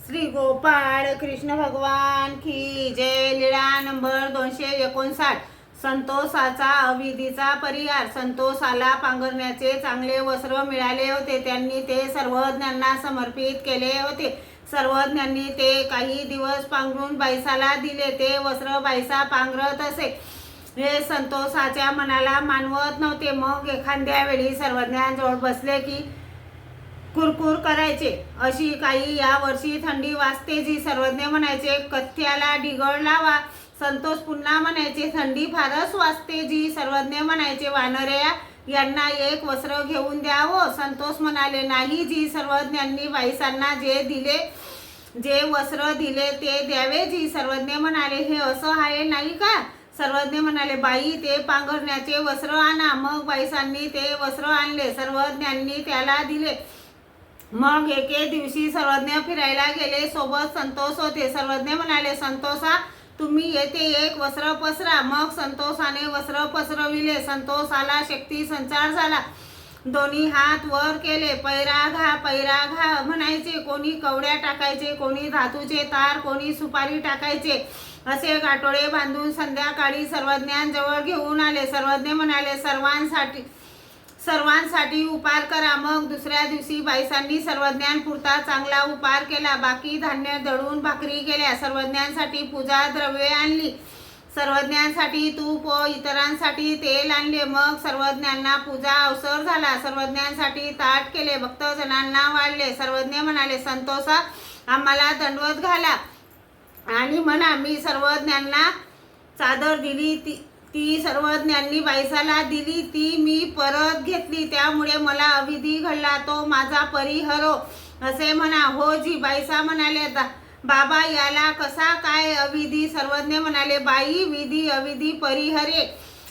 श्री गोपाळ कृष्ण भगवान की जय। लीळा नंबर 259। संतोषाचा अविधीचा परिहार। संतोषाला पांघरण्याचे चांगले वस्त्र मिळाले होते, त्यांनी ते सर्वज्ञांना समर्पित केले होते। सर्वज्ञांनी ते काही दिवस पांघरून बाईसाला दिले, ते वस्त्र बाईसा पांघरत असे। हे संतोषाच्या मनाला मानवत नव्हते। मग एखाद्या वेळी सर्वज्ञांजवळ बसले की कुरकुर करायचे। अशी काही या वर्षी थंडी वाजते जी। सर्वज्ञ म्हणायचे कथ्याला ढिगळ लावा। संतोष पुन्हा म्हणायचे थंडी फारच वाजते जी। सर्वज्ञ म्हणायचे वानऱ्या यांना एक वस्त्र घेऊन द्यावं। संतोष म्हणाले नाही जी। सर्वज्ञांनी बाईसांना जे वस्त्र दिले ते द्यावे जी। सर्वज्ञ म्हणाले हे असं आहे नाही का। सर्वज्ञ म्हणाले बाई ते पांघरण्याचे वस्त्र आणा। मग बाईसांनी ते वस्त्र आणले, सर्वज्ञांनी त्याला दिले। मग एके दिवशी सर्वज्ञ फिरायला गेले, सोबत संतोष होते। सर्वज्ञ म्हणाले संतोषा तुम्ही येथे एक वस्त्र पसरा। मग संतोषाने वस्त्र पसरविले। संतोषाला शक्ती संचार झाला, दोन्ही हात वर केले, पैरा घा म्हणायचे। कोणी कवड्या टाकायचे, कोणी धातूचे तार, कोणी सुपारी टाकायचे। असे गाठोडे बांधून संध्याकाळी सर्वज्ञांजवळ घेऊन आले। सर्वज्ञ म्हणाले सर्वांसाठी उपार करा। मग दुसऱ्या दिवशी बाईसांनी सर्वज्ञांपुरता चांगला उपार केला, बाकी धान्य दळून भाकरी केल्या। सर्वज्ञांसाठी पूजा द्रव्ये आणली, सर्वज्ञांसाठी तूप व इतरांसाठी तेल आणले। मग सर्वज्ञांना पूजा अवसर झाला, सर्वज्ञांसाठी ताट केले, भक्तजनांना वाढले। सर्वज्ञ म्हणाले संतोषा आम्हाला दंडवत घाला आणि म्हणा मी सर्वज्ञांना चादर दिली, ती सर्वज्ञांनी बाईसाला दिली, ती मी परत घेतली, त्यामुळे मला अविधी घडला, तो माझा परिहरो असे म्हणा। हो जी। बाईसा म्हणाले बाबा याला कसा काय अविधी। सर्वज्ञ म्हणाले बाई विधी अविधी परिहरे।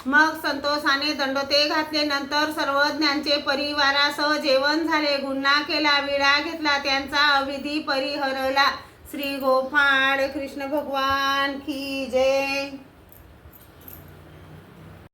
मग संतोषाने दंडोते घातले। नंतर सर्वज्ञांचे परिवारासह जेवण झाले, गुन्हा केला, विडा घेतला, त्यांचा अविधी परिहरला। श्री गोपाळ कृष्ण भगवान की जय।